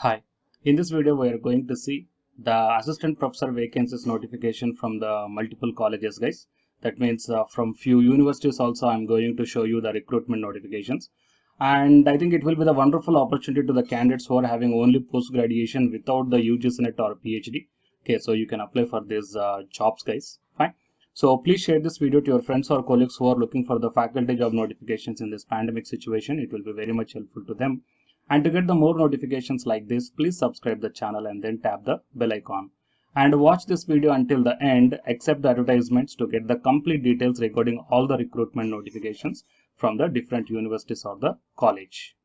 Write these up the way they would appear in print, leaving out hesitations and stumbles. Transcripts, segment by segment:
Hi, in this video we are going to see the assistant professor vacancies notification from the multiple colleges, guys. That means from few universities also I'm going to show you the recruitment notifications. And I think it will be the wonderful opportunity to the candidates who are having only post graduation without the UGC NET or PhD. Okay, so you can apply for these jobs, guys. Fine. So please share this video to your friends or colleagues who are looking for the faculty job notifications in this pandemic situation. It will be very much helpful to them. And to get the more notifications like this, please subscribe the channel and then tap the bell icon. And watch this video until the end, except the advertisements, to get the complete details regarding all the recruitment notifications from the different universities or the college.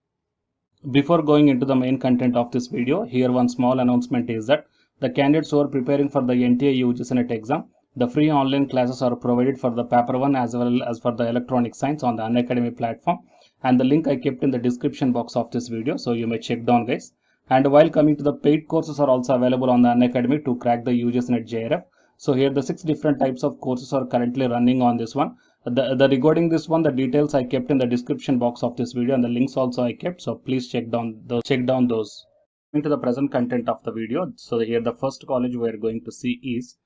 Before going into the main content of this video, here one small announcement is that the candidates who are preparing for the NTA UGC NET exam, the free online classes are provided for the paper 1 as well as for the electronic science on the Unacademy platform, and the link I kept in the description box of this video, so you may check down, guys. And while coming to the paid courses are also available on the Unacademy to crack the UGC NET JRF. So here the 6 different types of courses are currently running on this one. The regarding this one, the details I kept in the description box of this video, and the links also I kept, so please check down those. Coming to the present content of the video, so here the first college we are going to see is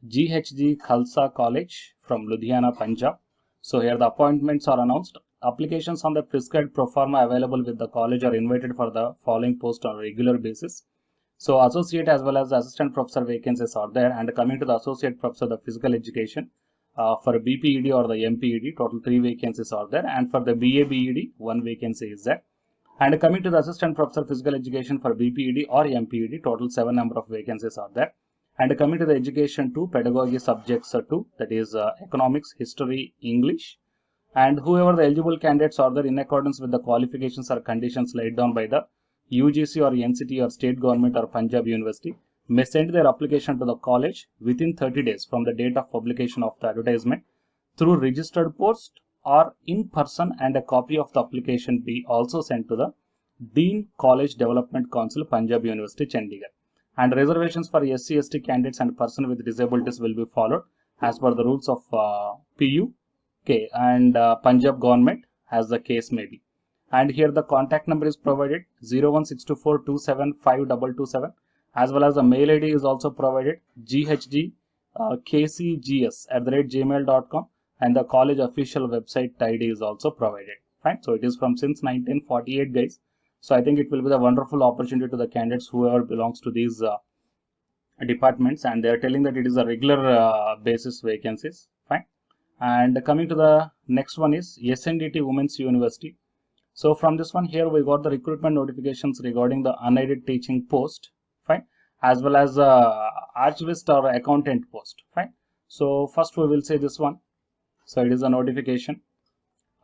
GHG Khalsa College from Ludhiana, Punjab. So here the appointments are announced. Applications on the prescribed pro forma available with the college are invited for the following post on a regular basis. So associate as well as assistant professor vacancies are there. And coming to the associate professor, the physical education, for BPED or the MPED, total 3 vacancies are there. And for the BABED, 1 vacancy is there. And coming to the assistant professor physical education for BPED or MPED, total 7 number of vacancies are there. And coming to the education 2, pedagogy subjects 2, that is economics, history, English. And whoever the eligible candidates are there in accordance with the qualifications or conditions laid down by the UGC or NCT or state government or Punjab University may send their application to the college within 30 days from the date of publication of the advertisement through registered post or in person, and a copy of the application be also sent to the Dean College Development Council, Punjab University, Chandigarh. And reservations for SC/ST candidates and person with disabilities will be followed as per the rules of PU, okay, and Punjab government, as the case may be. And here the contact number is provided 01624275227, as well as the mail ID is also provided ghgkcgs@gmail.com, and the college official website ID is also provided. Fine. So it is from since 1948, guys. So I think it will be the wonderful opportunity to the candidates whoever belongs to these departments, and they are telling that it is a regular basis vacancies. Fine. And coming to the next one is SNDT Women's University. So from this one here we got the recruitment notifications regarding the unaided teaching post, fine, as well as archivist or accountant post, fine. So first we will say this one. So it is a notification.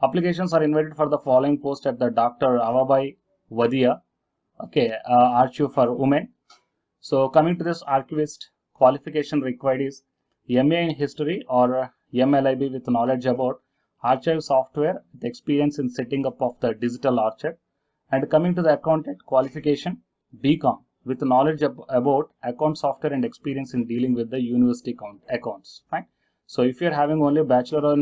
Applications are invited for the following post at the Dr. Avabai Wadia, okay, archive for women. So coming to this archivist, qualification required is MA in history or MLIB with knowledge about archive software with experience in setting up of the digital archive. And coming to the accountant, qualification BCom with knowledge about account software and experience in dealing with the university accounts. Fine. So if you are having only Bachelor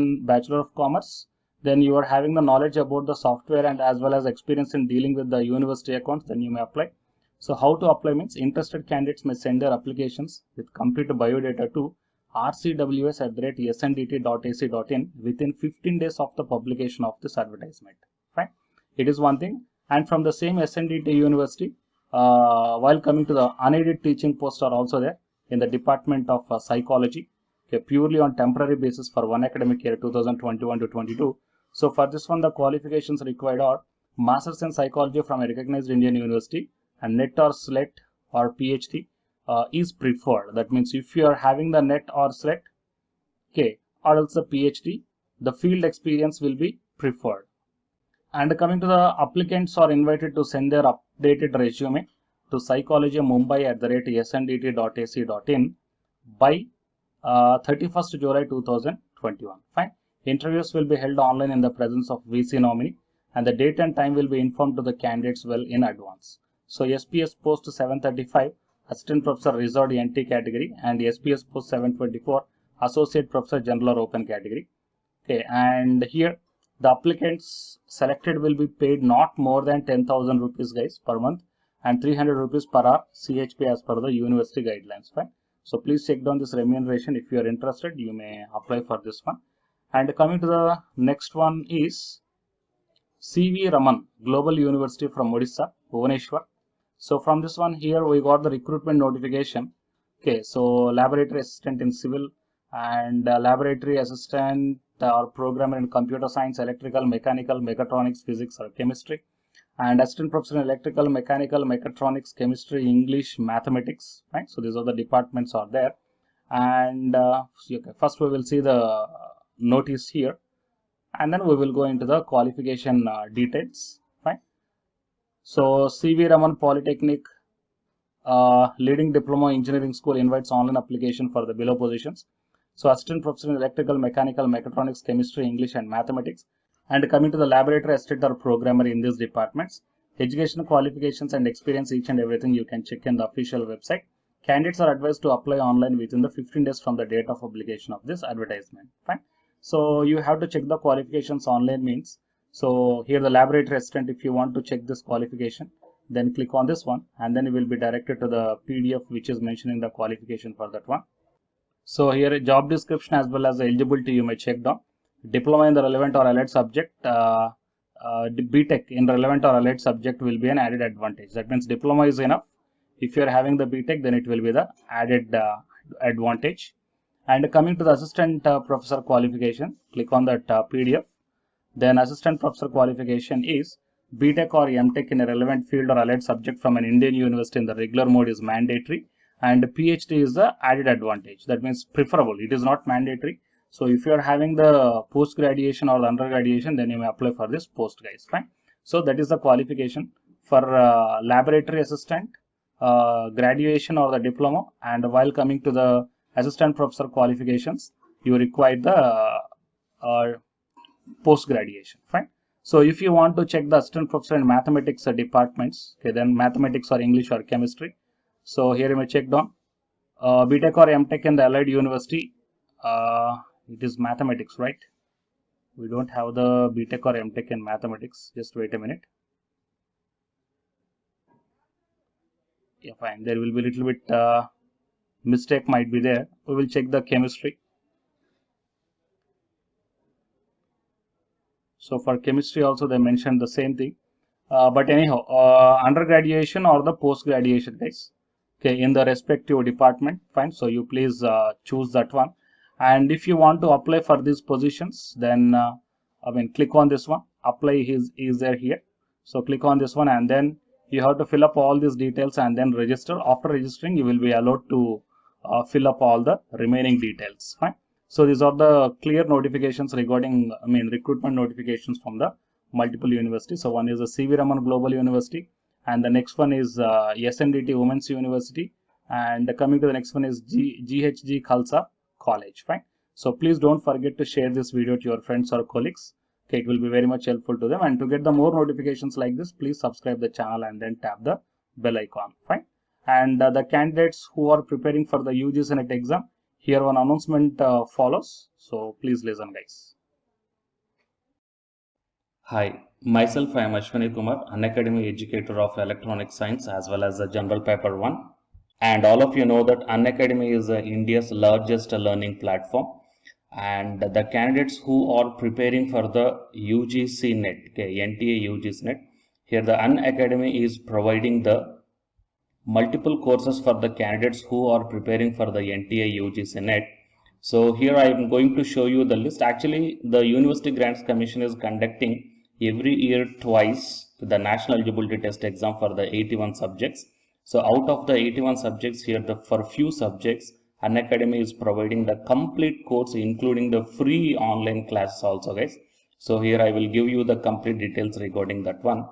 of Commerce, then you are having the knowledge about the software and as well as experience in dealing with the university accounts, then you may apply. So how to apply means interested candidates may send their applications with complete biodata to rcws@sndt.ac.in within 15 days of the publication of this advertisement. Fine. It is one thing. And from the same SNDT University, while coming to the unaided teaching posts are also there in the Department of Psychology, okay, purely on temporary basis for one academic year 2021 to 22. So for this one, the qualifications required are Masters in Psychology from a recognized Indian university, and NET or SLET or PhD is preferred. That means if you are having the NET or SLET, okay, or else the PhD, the field experience will be preferred. And coming to the applicants are invited to send their updated resume to psychology@sndt.ac.in by 31st July 2021. Fine. Interviews will be held online in the presence of VC nominee, and the date and time will be informed to the candidates well in advance. So SPS post 735, assistant professor reserved NT category, and SPS post 724, associate professor general or open category. Okay, and here the applicants selected will be paid not more than 10,000 rupees, guys, per month, and 300 rupees per hour CHP as per the university guidelines. Fine. So please check down this remuneration. If you are interested, you may apply for this one. And coming to the next one is CV Raman Global University from Odisha, Bhubaneswar. So from this one here we got the recruitment notification. Okay, so laboratory assistant in civil and laboratory assistant or programmer in computer science, electrical, mechanical, mechatronics, physics or chemistry, and assistant professor in electrical, mechanical, mechatronics, chemistry, English, mathematics. Right. So these are the departments are there. And okay, first we will see the notice here, and then we will go into the qualification details. Fine. So CV Raman Polytechnic leading diploma engineering school invites online application for the below positions. So assistant professor in electrical, mechanical, mechatronics, chemistry, English and mathematics. And coming to the laboratory assistant or programmer in these departments, educational qualifications and experience, each and everything you can check in the official website. Candidates are advised to apply online within the 15 days from the date of publication of this advertisement. Fine. So you have to check the qualifications online means. So here the laboratory assistant, if you want to check this qualification, then click on this one and then you will be directed to the PDF which is mentioning the qualification for that one. So here a job description as well as the eligibility you may check down. Diploma in the relevant or allied subject, BTech in relevant or allied subject will be an added advantage. That means diploma is enough. If you are having the BTech, then it will be the added advantage. And coming to the assistant professor qualification, click on that PDF. Then assistant professor qualification is BTech or MTech in a relevant field or allied subject from an Indian university in the regular mode is mandatory, and PhD is the added advantage. That means preferable. It is not mandatory. So if you are having the post graduation or the undergraduation, then you may apply for this post, guys. Fine. So that is the qualification for laboratory assistant, graduation or the diploma. And while coming to the assistant professor qualifications, you require the post graduation. Fine. So if you want to check the assistant professor in mathematics departments, okay, then mathematics or English or chemistry. So here you may check down BTech or MTech in the allied university. It is mathematics, right? We don't have the BTech or MTech in mathematics. Just wait a minute. Yeah, fine. There will be a little bit mistake might be there. We will check the chemistry. So for chemistry also they mentioned the same thing. But anyhow, undergraduation or the post graduation, guys. Okay, in the respective department. Fine. So you please choose that one. And if you want to apply for these positions, then click on this one. Apply is there here. So click on this one and then you have to fill up all these details and then register. After registering, you will be allowed to fill up all the remaining details. Fine. So these are the clear notifications regarding, recruitment notifications from the multiple universities. So one is the CV Raman Global University, and the next one is SNDT Women's University, and coming to the next one is GHG Khalsa College. Fine. So please don't forget to share this video to your friends or colleagues. Okay, it will be very much helpful to them. And to get the more notifications like this, please subscribe the channel and then tap the bell icon. Fine. And the candidates who are preparing for the UGC NET exam, here one announcement follows. So please listen, guys. Hi, myself I am Ashwani Kumar, Unacademy educator of electronic science as well as the general paper 1. And all of you know that Unacademy is India's largest learning platform. And the candidates who are preparing for the UGC NET, okay, NTA UGC NET, here the Unacademy is providing the multiple courses for the candidates who are preparing for the NTA UGC NET. So here I am going to show you the list. Actually, the University Grants Commission is conducting every year twice the National Eligibility Test exam for the 81 subjects. So out of the 81 subjects here, for few subjects, Unacademy is providing the complete course including the free online classes also, guys. So here I will give you the complete details regarding that one.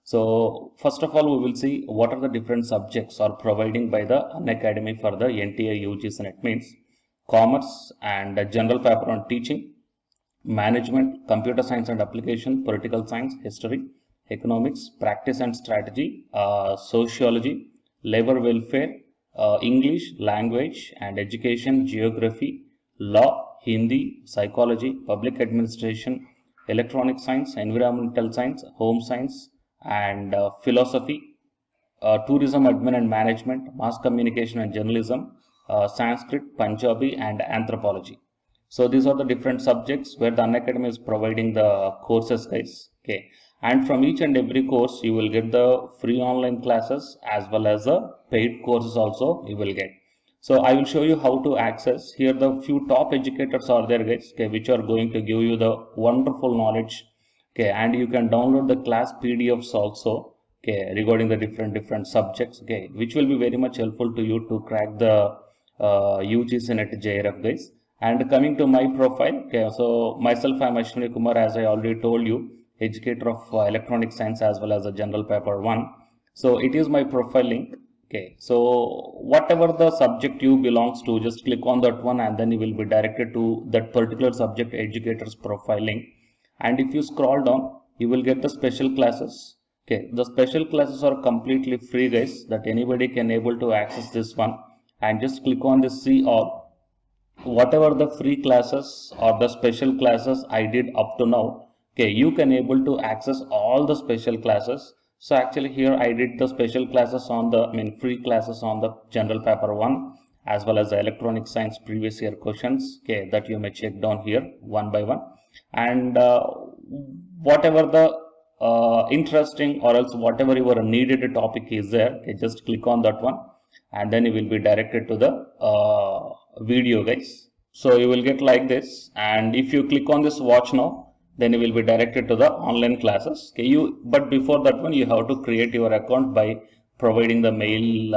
So first of all, we will see what are the different subjects are providing by the Unacademy for the NTA UGC NET. Means commerce and general paper on teaching, management, computer science and application, political science, history, economics, practice and strategy, sociology, labor welfare, English, language and education, geography, law, Hindi, psychology, public administration, electronic science, environmental science, home science and philosophy, tourism admin and management, mass communication and journalism, Sanskrit, Punjabi, and anthropology. So these are the different subjects where the Unacademy is providing the courses, guys. Okay, and from each and every course you will get the free online classes as well as the paid courses also you will get. So I will show you how to access. Here the few top educators are there, guys, okay, which are going to give you the wonderful knowledge. Okay, and you can download the class PDFs also, okay, regarding the different subjects, okay, which will be very much helpful to you to crack the UGC NET JRF, guys. And coming to my profile, okay, so myself, I'm Ashwini Kumar, as I already told you, educator of electronic science as well as a general paper 1. So it is my profile link. Okay, so whatever the subject you belongs to, just click on that one and then you will be directed to that particular subject educator's profile link. And if you scroll down, you will get the special classes. Okay, the special classes are completely free, guys, that anybody can able to access this one. And just click on this see all. Whatever the free classes or the special classes I did up to now, okay, you can able to access all the special classes. So actually here I did the special classes on the, free classes on the general paper 1 as well as the electronic science previous year questions, okay, that you may check down here one by one. And whatever the interesting or else whatever your needed topic is there, okay, just click on that one and then you will be directed to the video, guys. So you will get like this, and if you click on this watch now, then you will be directed to the online classes. Okay, but before that one you have to create your account by providing the mail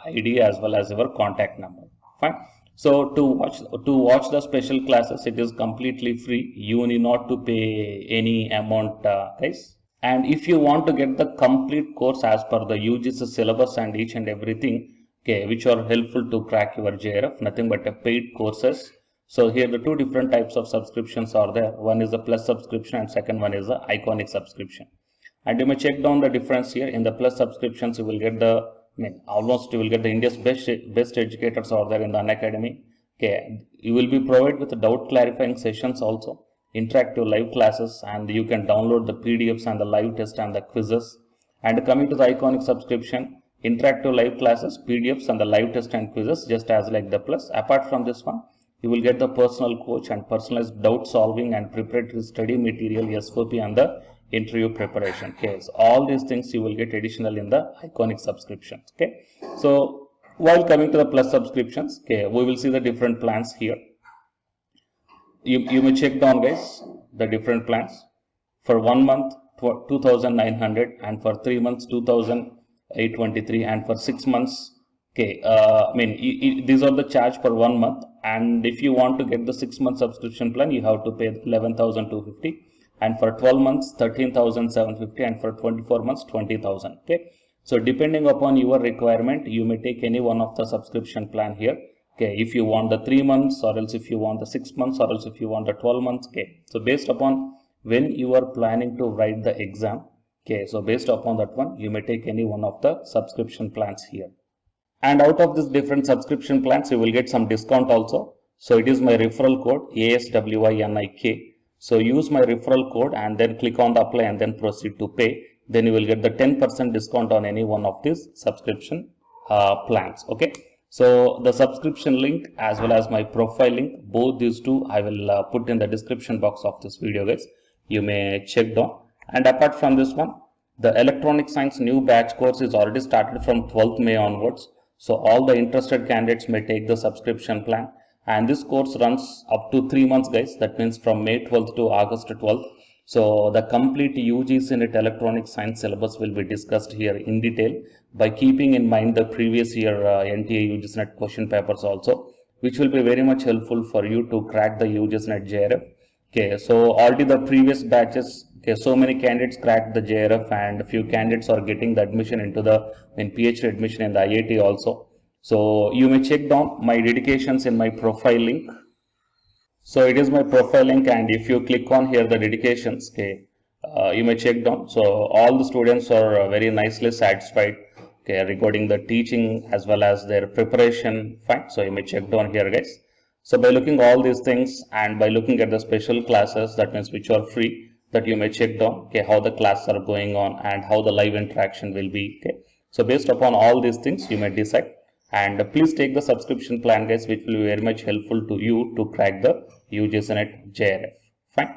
ID as well as your contact number. Fine. So to watch the special classes, it is completely free. You need not to pay any amount, guys. And if you want to get the complete course as per the UGC syllabus and each and everything, okay, which are helpful to crack your JRF, nothing but a paid courses. So here the two different types of subscriptions are there. One is the plus subscription and second one is the iconic subscription. And you may check down the difference here. In the plus subscriptions, you will get the, almost you will get the India's best educators are there in the Unacademy. Okay, you will be provided with doubt clarifying sessions also, interactive live classes, and you can download the PDFs and the live test and the quizzes. And coming to the iconic subscription, interactive live classes, PDFs and the live test and quizzes, just as like the plus. Apart from this one, you will get the personal coach and personalized doubt solving and preparatory study material, SOP, and the interview preparation. Okay, so all these things you will get additional in the iconic subscription. Okay, so while coming to the plus subscriptions, okay, we will see the different plans here. You may check down, guys, the different plans. For 1 month 2,900, and for 3 months 2,823, and for 6 months, okay, these are the charge for 1 month. And if you want to get the 6-month subscription plan, you have to pay 11,250, and for 12 months 13,750, and for 24 months 20,000. Okay, so depending upon your requirement, you may take any one of the subscription plan here. Okay, if you want the 3 months, or else if you want the 6 months, or else if you want the 12 months. Okay, so based upon when you are planning to write the exam, okay, so based upon that one, you may take any one of the subscription plans here. And out of this different subscription plans, you will get some discount also. So it is my referral code ASWINIK. So use my referral code and then click on the apply and then proceed to pay. Then you will get the 10% discount on any one of these subscription plans. Okay. So the subscription link as well as my profile link, both these two I will put in the description box of this video, guys. You may check down. And apart from this one, the electronic science new batch course is already started from 12th May onwards. So all the interested candidates may take the subscription plan, and this course runs up to 3 months, guys. That means from May 12th to August 12th. So the complete UGC NET electronic science syllabus will be discussed here in detail by keeping in mind the previous year NTA UGC NET question papers also, which will be very much helpful for you to crack the UGC NET JRF. Okay, so already the previous batches, okay, so many candidates cracked the JRF, and a few candidates are getting the admission into the PhD admission in the IIT also. So you may check down my dedications in my profile link. So it is my profile link, and if you click on here the dedications, okay, you may check down. So all the students are very nicely satisfied, okay, regarding the teaching as well as their preparation. Fine. So you may check down here, guys. So by looking all these things and by looking at the special classes, that means which are free, that you may check down, okay, how the classes are going on and how the live interaction will be. Okay, So based upon all these things, you may decide. And please take the subscription plan, guys, which will be very much helpful to you to crack the UGC NET JRF. Fine.